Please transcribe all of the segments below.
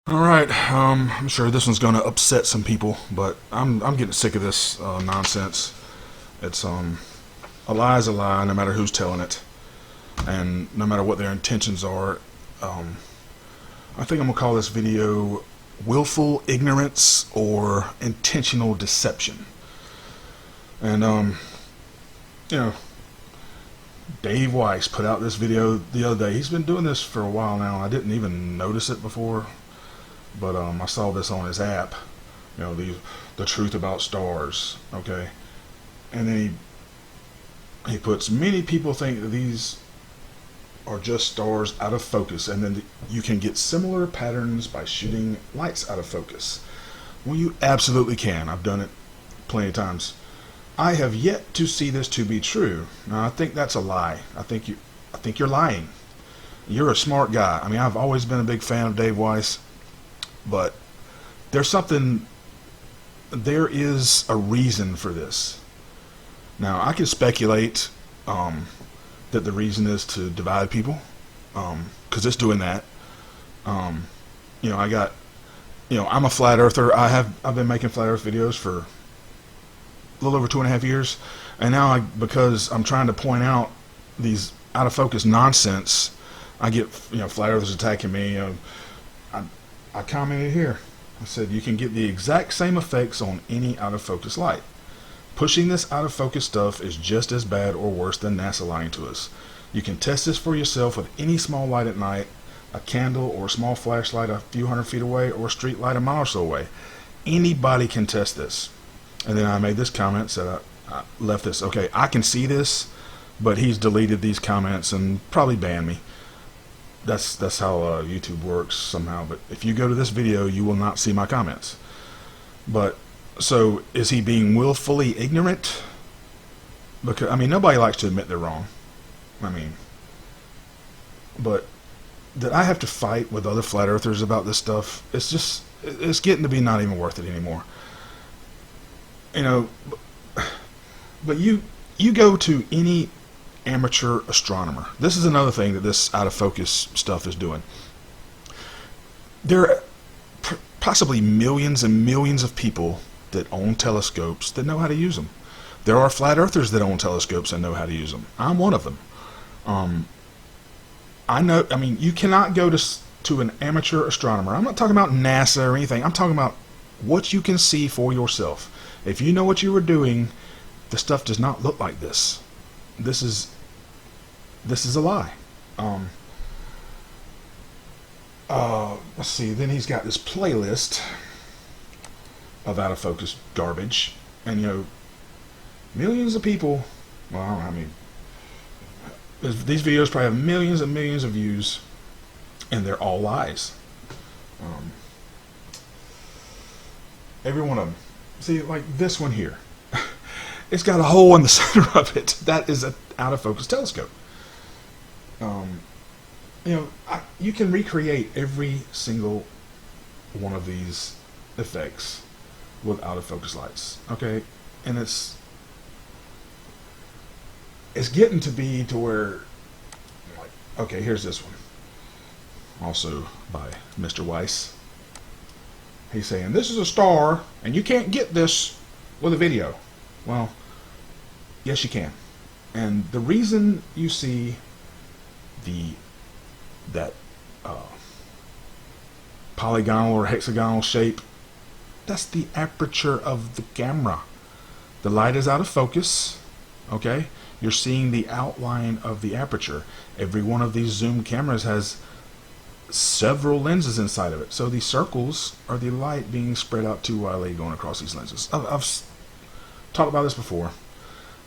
All right, I'm sure this one's going to upset some people, but I'm getting sick of this nonsense. It's a lie is a lie, no matter who's telling it, and no matter what their intentions are. Um, I think I'm gonna call this video "Willful Ignorance" or "Intentional Deception." And you know, Dave Weiss put out this video the other day. He's been doing this for a while now. I didn't even notice it before, but I saw this on his app. The truth about stars. Okay, and then he puts many people think that these are just stars out of focus, and then you can get similar patterns by shooting lights out of focus. Well, you absolutely can. I've done it plenty of times. I have yet to see this to be true. Now, I think that's a lie. I think you're lying. You're a smart guy. I mean, I've always been a big fan of Dave Weiss, but there's something. There is a reason for this. Now, I can speculate that the reason is to divide people, because it's doing that. Um, I got, I'm a flat earther. I've been making flat Earth videos for a little over 2.5 years, and now because I'm trying to point out these out of focus nonsense, I get flat earthers attacking me. I I commented here. I said you can get the exact same effects on any out of focus light. Pushing this out of focus stuff is just as bad or worse than NASA lying to us. You can test this for yourself with any small light at night, a candle or a small flashlight a few hundred feet away, or a street light a mile or so away. Anybody can test this. And then I made this comment, said I left this. Okay, I can see this, but he's deleted these comments and probably banned me. That's how YouTube works somehow. But if you go to this video, you will not see my comments. But so is he being willfully ignorant? Because nobody likes to admit they're wrong. I mean, but that I have to fight with other flat earthers about this stuff. It's getting to be not even worth it anymore. You know, but you go to any amateur astronomer. This is another thing that this out of focus stuff is doing. There are possibly millions and millions of people that own telescopes that know how to use them. There are flat earthers that own telescopes and know how to use them. I'm one of them. I know. You cannot go to an amateur astronomer. I'm not talking about NASA or anything. I'm talking about what you can see for yourself. If you know what you were doing, the stuff does not look like this. This is a lie. Let's see. Then he's got this playlist of out of focus garbage, and millions of people. Well, I don't know how many. These videos probably have millions and millions of views, and they're all lies. Every one of them. See, like this one here. It's got a hole in the center of it. That is an out of focus telescope. You can recreate every single one of these effects with out of focus lights. Okay, and it's getting to be to where, like, okay, here's this one. Also by Mr. Weiss. He's saying this is a star, and you can't get this with a video. Well, yes, you can. And the reason you see that polygonal or hexagonal shape, that's the aperture of the camera. The light is out of focus. Okay, you're seeing the outline of the aperture. Every one of these zoom cameras has several lenses inside of it. So these circles are the light being spread out too widely going across these lenses. I've talked about this before.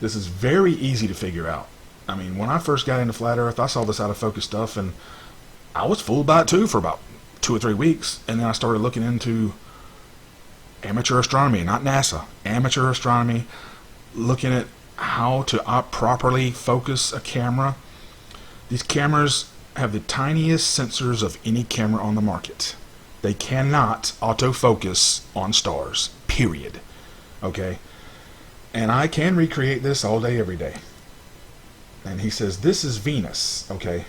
This is very easy to figure out. When I first got into flat earth, I saw this out of focus stuff and I was fooled by it too for about 2 or 3 weeks. And then I started looking into amateur astronomy, not NASA, amateur astronomy, looking at how to properly focus a camera. These cameras have the tiniest sensors of any camera on the market. They cannot autofocus on stars, period. Okay? And I can recreate this all day, every day. And he says, this is Venus. Okay?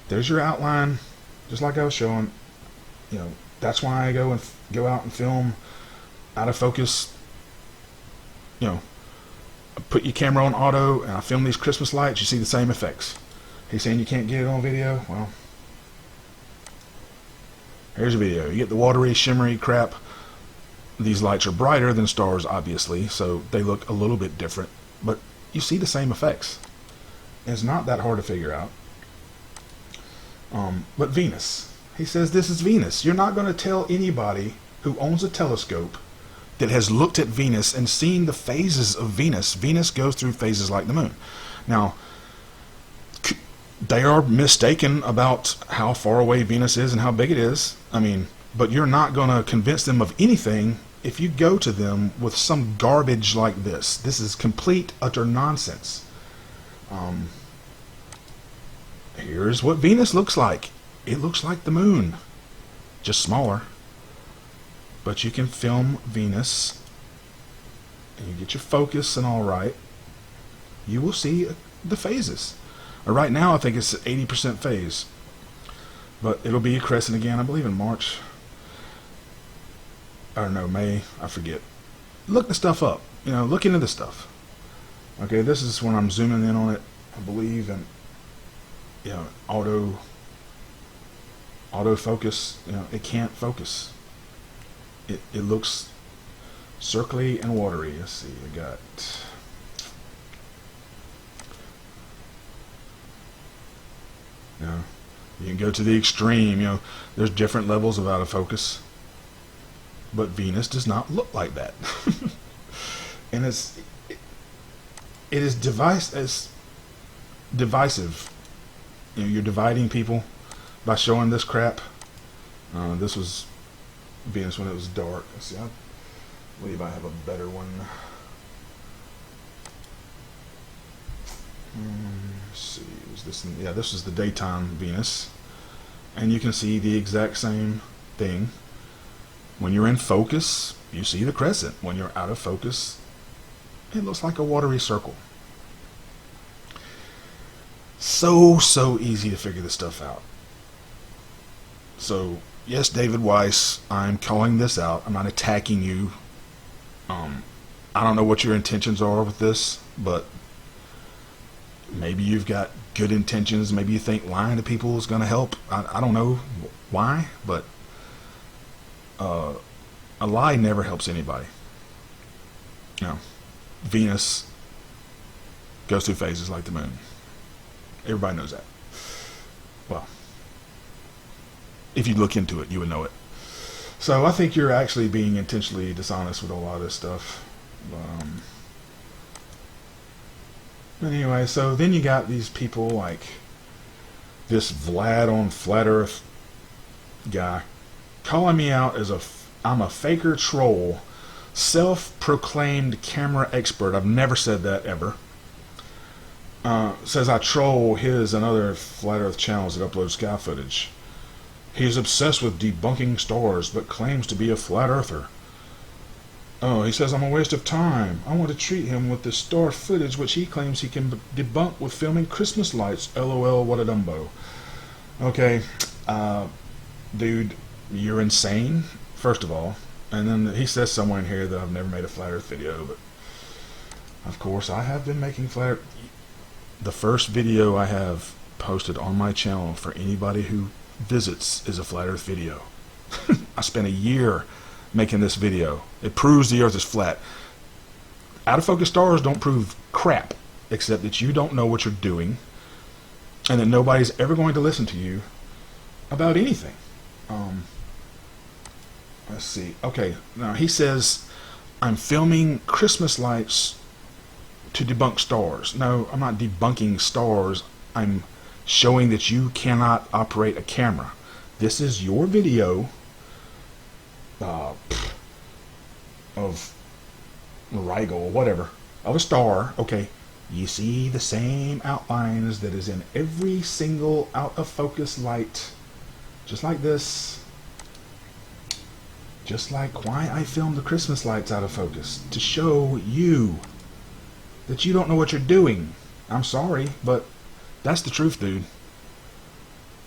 There's your outline, just like I was showing. You know, that's why I go out and film out of focus. You know, put your camera on auto and I film these Christmas lights. You see the same effects. He's saying you can't get it on video. Well, here's a video. You get the watery, shimmery crap. These lights are brighter than stars, obviously, so they look a little bit different, but you see the same effects. It's not that hard to figure out. But Venus. He says this is Venus. You're not going to tell anybody who owns a telescope that has looked at Venus and seen the phases of Venus. Venus goes through phases like the moon. Now, they are mistaken about how far away Venus is and how big it is. I mean, but you're not going to convince them of anything if you go to them with some garbage like this. This is complete, utter nonsense. Here's what Venus looks like. It looks like the moon, just smaller. But you can film Venus, and you get your focus and all right. You will see the phases. Right now, I think it's 80% phase. But it'll be a crescent again, I believe, in March. Or no, May. I forget. Look the stuff up. You know, look into the stuff. Okay, this is when I'm zooming in on it, I believe, and you know, auto focus. You know, it can't focus. It looks circly and watery. Let's see. I got. You know, you can go to the extreme. You know, there's different levels of out of focus. But Venus does not look like that. And it is divisive. You know, you're dividing people by showing this crap. This was Venus when it was dark. Let's see, I believe I have a better one. Let's see, was this? Yeah, this is the daytime Venus, and you can see the exact same thing. When you're in focus, you see the crescent. When you're out of focus, it looks like a watery circle. So easy to figure this stuff out. So, yes, David Weiss, I'm calling this out. I'm not attacking you. I don't know what your intentions are with this, but maybe you've got good intentions. Maybe you think lying to people is going to help. I don't know why, but a lie never helps anybody. You know, Venus goes through phases like the moon. Everybody knows that. Well, if you look into it, you would know it. So I think you're actually being intentionally dishonest with a lot of this stuff. Anyway, so then you got these people like this Vlad on Flat Earth guy calling me out as I'm a faker troll, self-proclaimed camera expert. I've never said that ever. Says I troll his and other Flat Earth channels that upload sky footage. He's obsessed with debunking stars, but claims to be a flat earther. Oh, he says I'm a waste of time. I want to treat him with the star footage which he claims he can debunk with filming Christmas lights. LOL, what a dumbo. Okay, dude, you're insane, first of all. And then he says somewhere in here that I've never made a flat earth video, but of course I have been making flat earth. The first video I have posted on my channel for anybody who visits is a flat earth video. I spent a year making this video. It proves the earth is flat. Out of focus stars don't prove crap, except that you don't know what you're doing and that nobody's ever going to listen to you about anything. Let's see. Okay, now he says I'm filming Christmas lights to debunk stars. No, I'm not debunking stars. I'm showing that you cannot operate a camera. This is your video of Rigel, whatever, of a star. Okay, you see the same outlines that is in every single out of focus light, just like this. Just like why I filmed the Christmas lights out of focus, to show you that you don't know what you're doing. I'm sorry, but that's the truth, dude.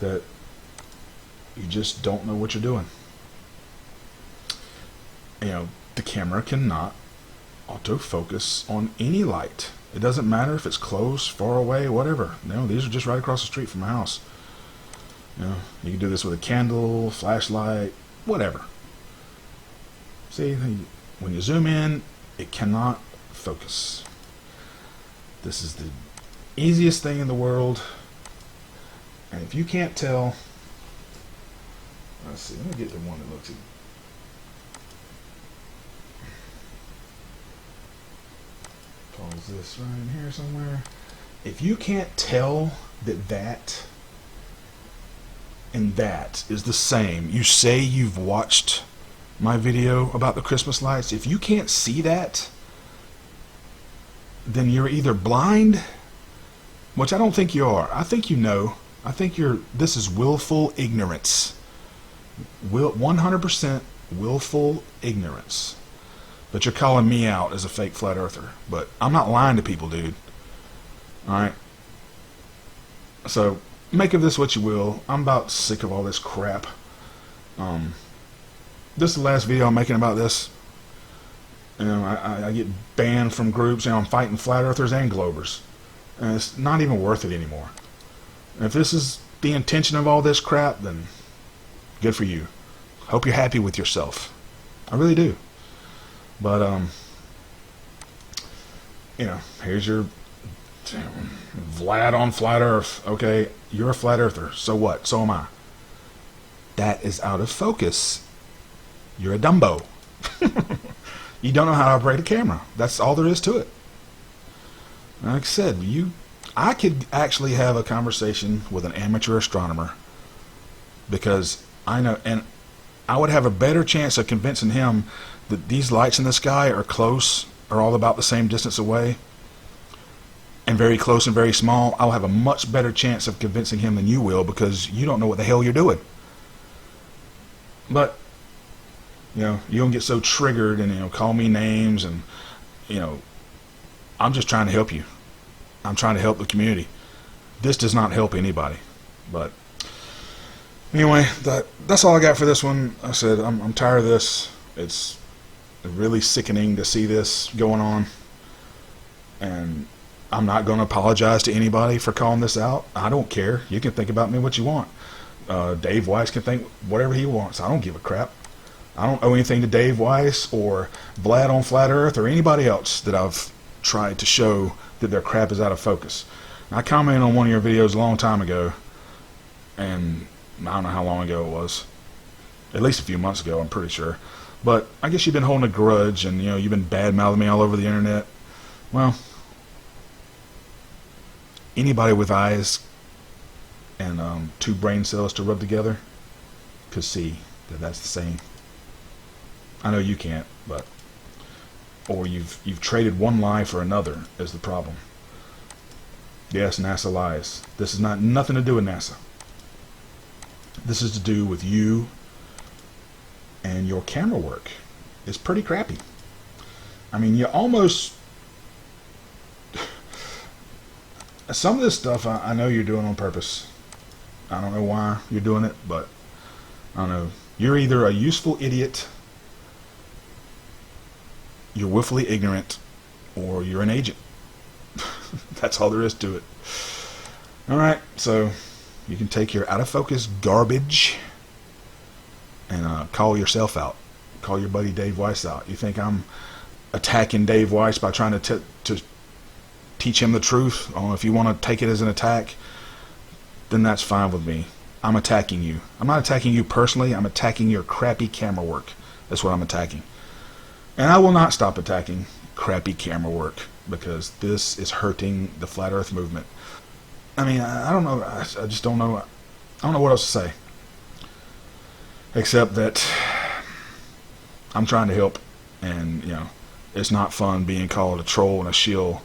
That You just don't know what you're doing. The camera cannot autofocus on any light. It doesn't matter if it's close, far away, whatever. These are just right across the street from my house. You can do this with a candle, flashlight, whatever. See, when you zoom in, it cannot focus. This is the easiest thing in the world. And if you can't tell, let's see, let me get the one that looks. Pause this right in here somewhere. If you can't tell that and that is the same, you say you've watched my video about the Christmas lights. If you can't see that, then you're either blind, which I don't think you are. I think you know. I think this is willful ignorance. 100% willful ignorance. But you're calling me out as a fake flat earther. But I'm not lying to people, dude. Alright? So, make of this what you will. I'm about sick of all this crap. This is the last video I'm making about this. I get banned from groups. I'm fighting flat earthers and globers. And it's not even worth it anymore. And if this is the intention of all this crap, then good for you. Hope you're happy with yourself. I really do. But, here's your Vlad on flat earth. Okay, you're a flat earther. So what? So am I. That is out of focus. You're a Dumbo. You don't know how to operate a camera. That's all there is to it. Like I said, I could actually have a conversation with an amateur astronomer, because I know, and I would have a better chance of convincing him that these lights in the sky are close, are all about the same distance away, and very close and very small. I'll have a much better chance of convincing him than you will, because you don't know what the hell you're doing. But you don't get so triggered and call me names, and I'm just trying to help you. I'm trying to help the community. This does not help anybody. But anyway, that's all I got for this one. I said I'm tired of this. It's really sickening to see this going on, and I'm not going to apologize to anybody for calling this out. I don't care. You can think about me what you want. Dave Weiss can think whatever he wants. I don't give a crap. I don't owe anything to Dave Weiss or Vlad on Flat Earth or anybody else that I've tried to show that their crap is out of focus. I commented on one of your videos a long time ago, and I don't know how long ago it was. At least a few months ago, I'm pretty sure. But I guess you've been holding a grudge, and you've been bad-mouthing me all over the internet. Well, anybody with eyes and two brain cells to rub together could see that that's the same. I know you can't, but or you've traded one lie for another is the problem. Yes, NASA lies. This is nothing to do with NASA. This is to do with you and your camera work. It's pretty crappy. I mean, you almost some of this stuff I know you're doing on purpose. I don't know why you're doing it, but I don't know. You're either a useful idiot, you're willfully ignorant, or you're an agent. That's all there is to it. Alright, so you can take your out of focus garbage and call yourself out. Call your buddy Dave Weiss out. You think I'm attacking Dave Weiss by trying to teach him the truth? Oh, if you want to take it as an attack, then that's fine with me. I'm attacking you. I'm not attacking you personally. I'm attacking your crappy camera work. That's what I'm attacking. And I will not stop attacking crappy camera work, because this is hurting the flat earth movement. I mean, I don't know. I just don't know. I don't know what else to say, except that I'm trying to help, and it's not fun being called a troll and a shill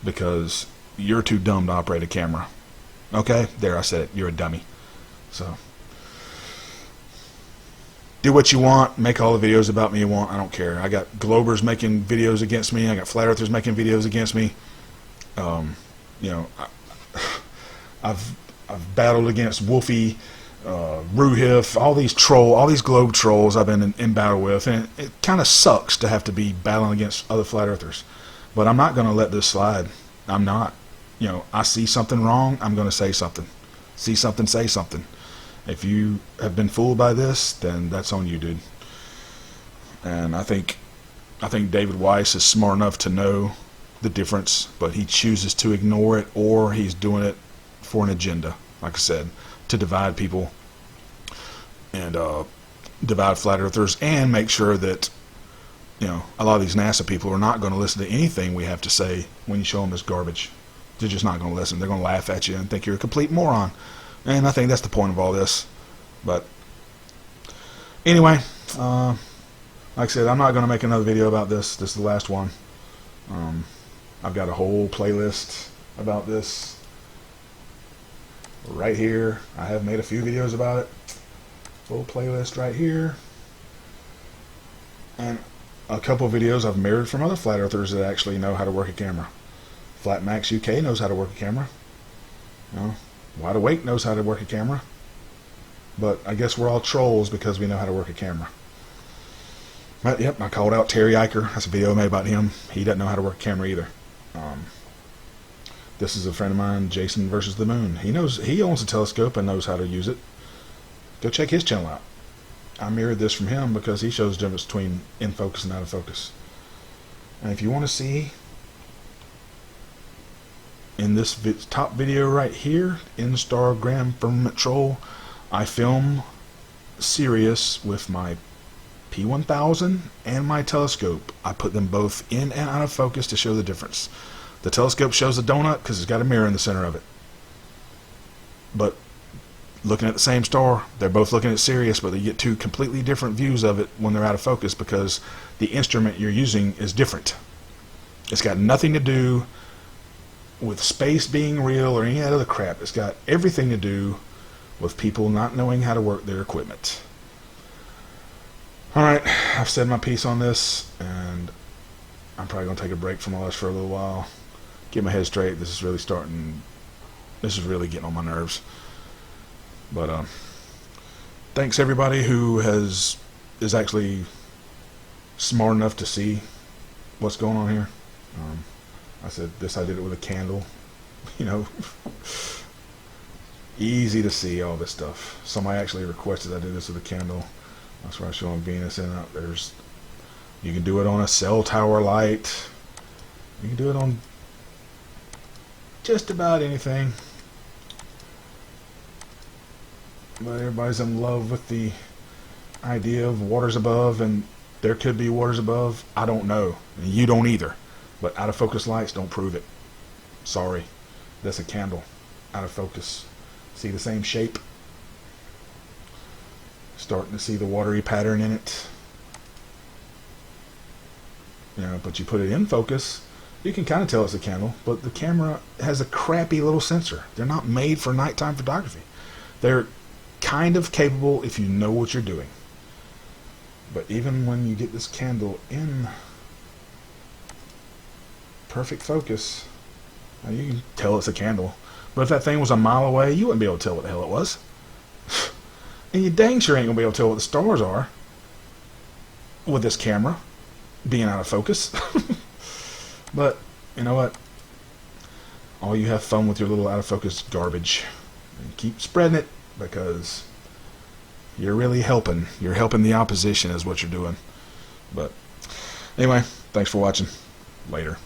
because you're too dumb to operate a camera. Okay, there, I said it. You're a dummy. So do what you want. Make all the videos about me you want. I don't care. I got globers making videos against me. I got flat earthers making videos against me. I've battled against Wolfie Ruhif, all these globe trolls I've been in battle with, and it kind of sucks to have to be battling against other flat earthers. But I'm not going to let this slide. I'm not. You know, I see something wrong, I'm going to say something. See something, say something. If you have been fooled by this, then that's on you, dude. And I think David Weiss is smart enough to know the difference, but he chooses to ignore it, or he's doing it for an agenda, like I said, to divide people and divide flat earthers, and make sure that, you know, a lot of these NASA people are not going to listen to anything we have to say when you show them this garbage. They're just not going to listen. They're going to laugh at you and think you're a complete moron. And I think that's the point of all this. But anyway, like I said, I'm not going to make another video about this. This is the last one. I've got a whole playlist about this right here. I have made a few videos about it. Full playlist right here. And a couple of videos I've mirrored from other flat earthers that actually know how to work a camera. Flat Max UK knows how to work a camera. You know, Wide Awake knows how to work a camera. But I guess we're all trolls because we know how to work a camera. But yep, I called out Terry Eicher. That's a video I made about him. He doesn't know how to work a camera either. This is a friend of mine, Jason versus the Moon. He owns a telescope and knows how to use it. Go check his channel out. I mirrored this from him because he shows the difference between in focus and out of focus. And if you want to see, in this top video right here, Instagram Firmament Troll, I film Sirius with my P1000 and my telescope. I put them both in and out of focus to show the difference. The telescope shows the donut because it's got a mirror in the center of it. But looking at the same star, they're both looking at Sirius, but they get two completely different views of it when they're out of focus because the instrument you're using is different. It's got nothing to do with space being real or any of that other crap. It's got everything to do with people not knowing how to work their equipment. Alright, I've said my piece on this, and I'm probably going to take a break from all this for a little while. Get my head straight. This is really getting on my nerves. But thanks everybody who is actually smart enough to see what's going on here. I did it with a candle. You know, easy to see all this stuff. Somebody actually requested I do this with a candle. That's where I show them Venus in it. You can do it on a cell tower light. You can do it on just about anything. But everybody's in love with the idea of waters above, and there could be waters above. I don't know. And you don't either. But out of focus lights don't prove it. Sorry. That's a candle. Out of focus. See the same shape? Starting to see the watery pattern in it. You know, but you put it in focus, you can kind of tell it's a candle, but the camera has a crappy little sensor. They're not made for nighttime photography. They're kind of capable if you know what you're doing. But even when you get this candle in perfect focus, you can tell it's a candle. But if that thing was a mile away, you wouldn't be able to tell what the hell it was. And you dang sure ain't going to be able to tell what the stars are with this camera being out of focus. But you know what? All you have fun with your little out of focus garbage. And keep spreading it, because you're really helping. You're helping the opposition is what you're doing. But anyway, thanks for watching. Later.